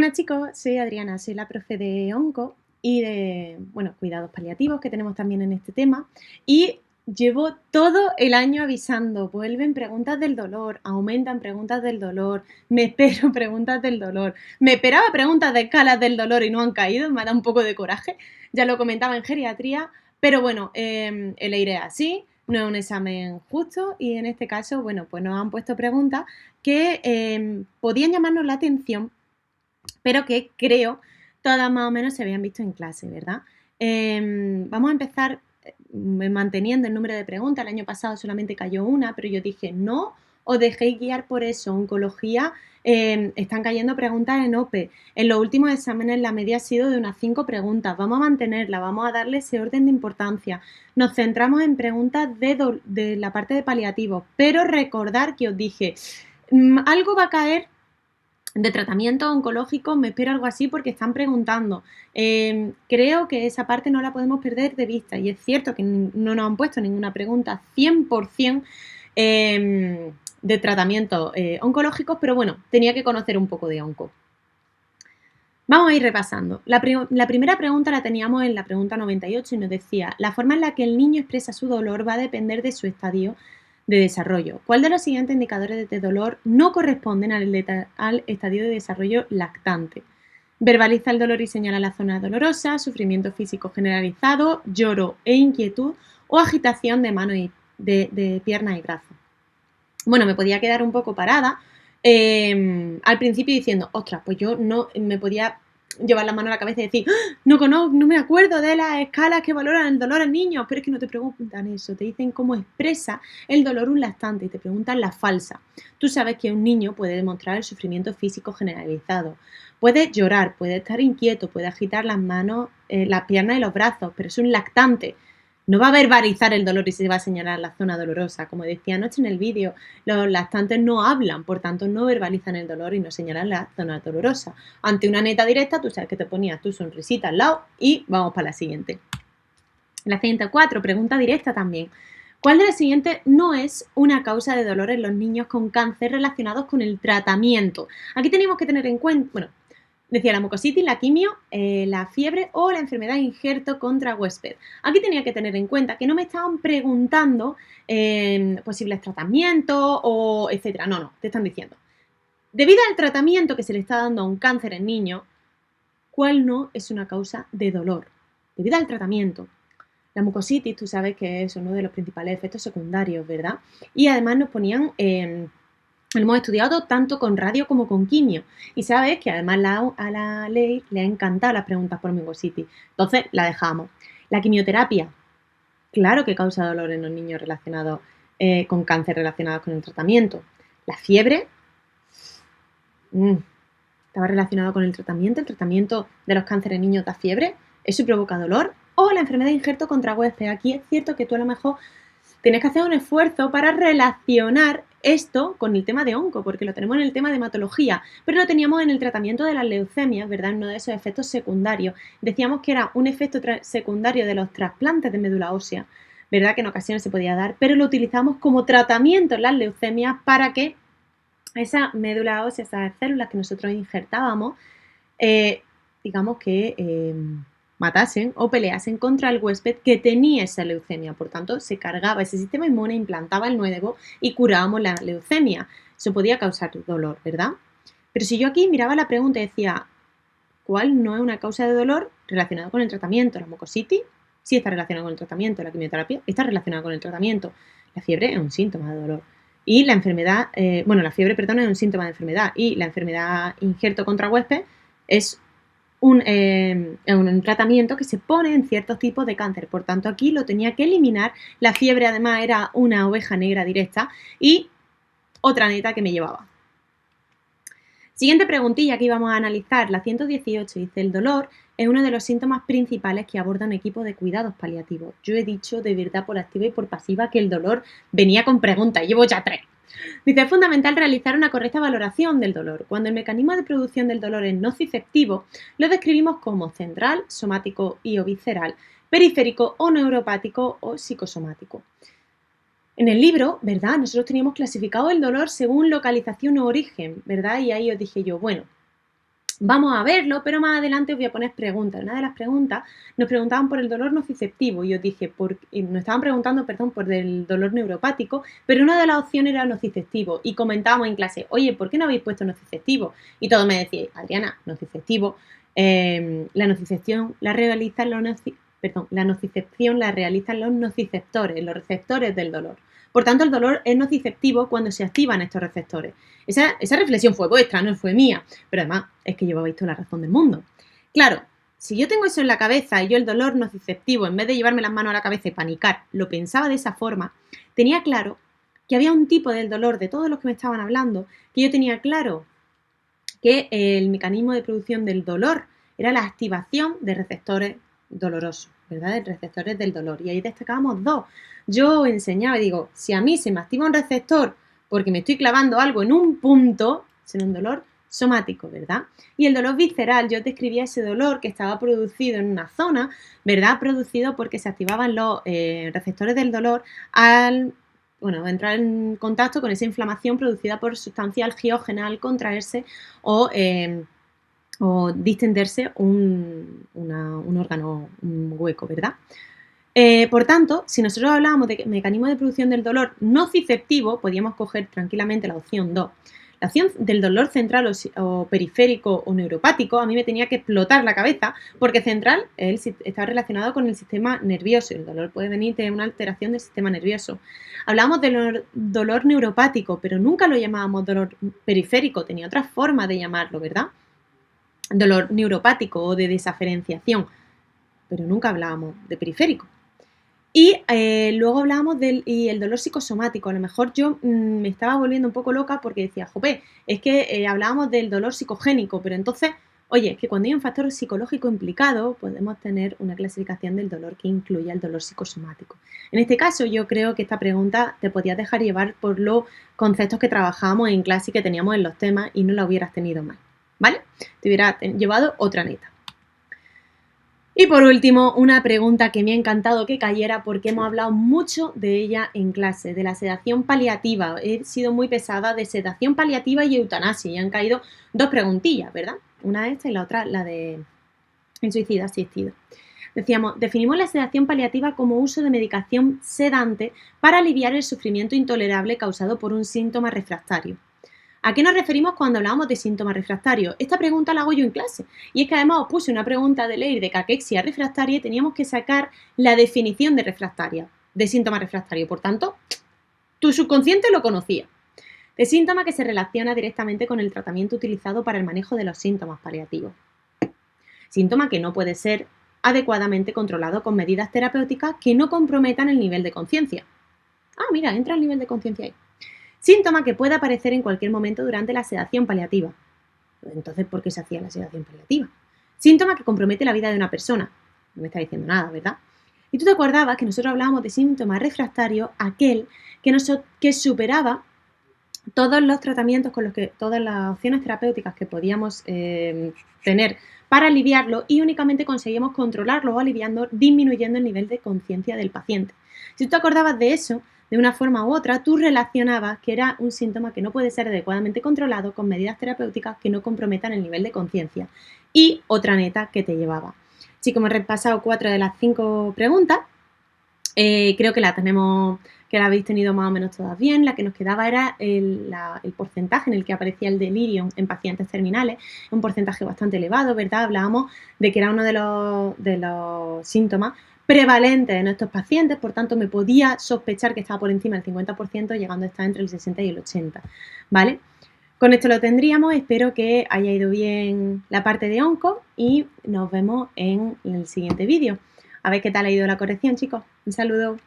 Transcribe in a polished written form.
Buenas chicos, soy Adriana, soy la profe de onco y de, cuidados paliativos que tenemos también en este tema y llevo todo el año avisando, vuelven preguntas del dolor, aumentan preguntas del dolor, me espero preguntas del dolor, me esperaba preguntas de escalas del dolor y no han caído, me da un poco de coraje, ya lo comentaba en geriatría, pero bueno, el aire es así, no es un examen justo y en este caso, pues nos han puesto preguntas que podían llamarnos la atención, pero que creo todas más o menos se habían visto en clase, ¿verdad? Vamos a empezar manteniendo el número de preguntas. El año pasado solamente cayó una, pero yo dije, no os dejéis guiar por eso. Oncología, están cayendo preguntas en OPE. En los últimos exámenes la media ha sido de unas 5 preguntas. Vamos a mantenerla, vamos a darle ese orden de importancia. Nos centramos en preguntas de la parte de paliativos, pero recordar que os dije, algo va a caer de tratamiento oncológico, me espero algo así porque están preguntando. Creo que esa parte no la podemos perder de vista y es cierto que no nos han puesto ninguna pregunta 100% de tratamientos oncológicos, pero bueno, tenía que conocer un poco de onco. Vamos a ir repasando. La primera pregunta la teníamos en la pregunta 98 y nos decía, la forma en la que el niño expresa su dolor va a depender de su estadio de desarrollo. ¿Cuál de los siguientes indicadores de dolor no corresponden al estadio de desarrollo lactante? Verbaliza el dolor y señala la zona dolorosa, sufrimiento físico generalizado, lloro e inquietud o agitación de mano y de piernas y brazos. Bueno, me podía quedar un poco parada al principio diciendo, ostras, pues yo no me podía llevar la mano a la cabeza y decir, no me acuerdo de las escalas que valoran el dolor en niños, pero es que no te preguntan eso, te dicen cómo expresa el dolor un lactante y te preguntan la falsa. Tú sabes que un niño puede demostrar el sufrimiento físico generalizado, puede llorar, puede estar inquieto, puede agitar las manos, las piernas y los brazos, pero es un lactante. No va a verbalizar el dolor y se va a señalar la zona dolorosa. Como decía anoche en el vídeo, los lactantes no hablan, por tanto no verbalizan el dolor y no señalan la zona dolorosa. Ante una neta directa, tú sabes que te ponías tu sonrisita al lado y vamos para la siguiente. La siguiente 4, pregunta directa también. ¿Cuál de las siguientes no es una causa de dolor en los niños con cáncer relacionados con el tratamiento? Aquí tenemos que tener en cuenta, decía la mucositis, la quimio, la fiebre o la enfermedad de injerto contra huésped. Aquí tenía que tener en cuenta que no me estaban preguntando posibles tratamientos o etcétera. No, te están diciendo. Debido al tratamiento que se le está dando a un cáncer en niños, ¿cuál no es una causa de dolor? Debido al tratamiento. La mucositis, tú sabes que es uno de los principales efectos secundarios, ¿verdad? Y además nos ponían... lo hemos estudiado tanto con radio como con quimio y sabes que además a la ley le ha encantado las preguntas por mucositis, entonces la dejamos. La quimioterapia, claro que causa dolor en los niños relacionados con cáncer relacionados con el tratamiento. La fiebre, estaba relacionado con el tratamiento de los cánceres en niños da fiebre, eso provoca dolor. O la enfermedad de injerto contra huésped, aquí es cierto que tú a lo mejor tienes que hacer un esfuerzo para relacionar esto con el tema de onco, porque lo tenemos en el tema de hematología, pero lo teníamos en el tratamiento de las leucemias, ¿verdad? Uno de esos efectos secundarios. Decíamos que era un efecto secundario de los trasplantes de médula ósea, ¿verdad? Que en ocasiones se podía dar, pero lo utilizamos como tratamiento en las leucemias para que esa médula ósea, esas células que nosotros injertábamos, digamos que matasen o peleasen contra el huésped que tenía esa leucemia. Por tanto, se cargaba ese sistema inmune, implantaba el nuevo y curábamos la leucemia. Eso podía causar dolor, ¿verdad? Pero si yo aquí miraba la pregunta y decía, ¿cuál no es una causa de dolor relacionada con el tratamiento? La mucositis sí está relacionada con el tratamiento, la quimioterapia está relacionada con el tratamiento. La fiebre es un síntoma de dolor. Y la enfermedad, la fiebre, perdón, es un síntoma de enfermedad. Y la enfermedad injerto contra huésped es un tratamiento que se pone en ciertos tipos de cáncer. Por tanto, aquí lo tenía que eliminar. La fiebre, además, era una oveja negra directa y otra neta que me llevaba. Siguiente preguntilla que íbamos a analizar, la 118, dice, el dolor es uno de los síntomas principales que aborda un equipo de cuidados paliativos. Yo he dicho de verdad por activa y por pasiva que el dolor venía con preguntas, llevo ya 3. Dice, es fundamental realizar una correcta valoración del dolor. Cuando el mecanismo de producción del dolor es nociceptivo, lo describimos como central, somático y o visceral, periférico o neuropático o psicosomático. En el libro, ¿verdad? Nosotros teníamos clasificado el dolor según localización o origen, ¿verdad? Y ahí os dije yo, bueno, Vamos a verlo, pero más adelante os voy a poner preguntas. Una de las preguntas nos preguntaban por el dolor nociceptivo y os dije, nos estaban preguntando, perdón, por el dolor neuropático, pero una de las opciones era nociceptivo y comentábamos en clase, oye, ¿por qué no habéis puesto nociceptivo? Y todos me decíais, Adriana, nociceptivo, la nocicepción la realizan la nocicepción la realizan los nociceptores, los receptores del dolor. Por tanto, el dolor es nociceptivo cuando se activan estos receptores. Esa reflexión fue vuestra, no fue mía, pero además es que llevabais toda la razón del mundo. Claro, si yo tengo eso en la cabeza y yo el dolor nociceptivo, en vez de llevarme las manos a la cabeza y panicar, lo pensaba de esa forma, tenía claro que había un tipo del dolor de todos los que me estaban hablando, que yo tenía claro que el mecanismo de producción del dolor era la activación de receptores dolorosos, ¿verdad? De receptores del dolor. Y ahí destacábamos dos. Yo enseñaba y digo, si a mí se me activa un receptor porque me estoy clavando algo en un punto, será un dolor somático, ¿verdad? Y el dolor visceral, yo describía ese dolor que estaba producido en una zona, ¿verdad? Producido porque se activaban los receptores del dolor al entrar en contacto con esa inflamación producida por sustancia algiógena al contraerse o distenderse un órgano, un hueco, ¿verdad? Por tanto, si nosotros hablábamos de mecanismo de producción del dolor nociceptivo, podíamos coger tranquilamente la opción 2. La opción del dolor central o periférico o neuropático, a mí me tenía que explotar la cabeza, porque central está relacionado con el sistema nervioso. El dolor puede venir de una alteración del sistema nervioso. Hablábamos del dolor neuropático, pero nunca lo llamábamos dolor periférico, tenía otra forma de llamarlo, ¿verdad? Dolor neuropático o de desaferenciación, pero nunca hablábamos de periférico. Y luego hablábamos del el dolor psicosomático. A lo mejor yo me estaba volviendo un poco loca porque decía, jope, es que hablábamos del dolor psicogénico, pero entonces, oye, es que cuando hay un factor psicológico implicado, podemos tener una clasificación del dolor que incluya el dolor psicosomático. En este caso, yo creo que esta pregunta te podías dejar llevar por los conceptos que trabajábamos en clase y que teníamos en los temas y no la hubieras tenido mal, ¿vale? Te hubiera llevado otra neta. Y por último, una pregunta que me ha encantado que cayera porque hemos hablado mucho de ella en clase, de la sedación paliativa. He sido muy pesada de sedación paliativa y eutanasia y han caído dos preguntillas, ¿verdad? Una esta y la otra la de el suicidio asistido. Decíamos, definimos la sedación paliativa como uso de medicación sedante para aliviar el sufrimiento intolerable causado por un síntoma refractario. ¿A qué nos referimos cuando hablamos de síntomas refractarios? Esta pregunta la hago yo en clase. Y es que además os puse una pregunta de ley de caquexia refractaria y teníamos que sacar la definición de refractaria, de síntoma refractario. Por tanto, tu subconsciente lo conocía. De síntoma que se relaciona directamente con el tratamiento utilizado para el manejo de los síntomas paliativos. Síntoma que no puede ser adecuadamente controlado con medidas terapéuticas que no comprometan el nivel de conciencia. Ah, mira, entra el nivel de conciencia ahí. Síntoma que puede aparecer en cualquier momento durante la sedación paliativa. Entonces, ¿por qué se hacía la sedación paliativa? Síntoma que compromete la vida de una persona. No me está diciendo nada, ¿verdad? Y tú te acordabas que nosotros hablábamos de síntoma refractario, aquel que superaba todos los tratamientos todas las opciones terapéuticas que podíamos tener para aliviarlo y únicamente conseguíamos controlarlo o aliviando, disminuyendo el nivel de conciencia del paciente. Si tú te acordabas de eso, de una forma u otra, tú relacionabas que era un síntoma que no puede ser adecuadamente controlado con medidas terapéuticas que no comprometan el nivel de conciencia. Y otra neta que te llevaba. Así como he repasado 4 de las 5 preguntas, creo que que la habéis tenido más o menos todas bien. La que nos quedaba era el porcentaje en el que aparecía el delirium en pacientes terminales, un porcentaje bastante elevado, ¿verdad? Hablábamos de que era uno de los síntomas prevalentes en estos pacientes, por tanto me podía sospechar que estaba por encima del 50%, llegando a estar entre el 60 y el 80, ¿vale? Con esto lo tendríamos, espero que haya ido bien la parte de onco y nos vemos en el siguiente vídeo. A ver qué tal ha ido la corrección, chicos. Un saludo.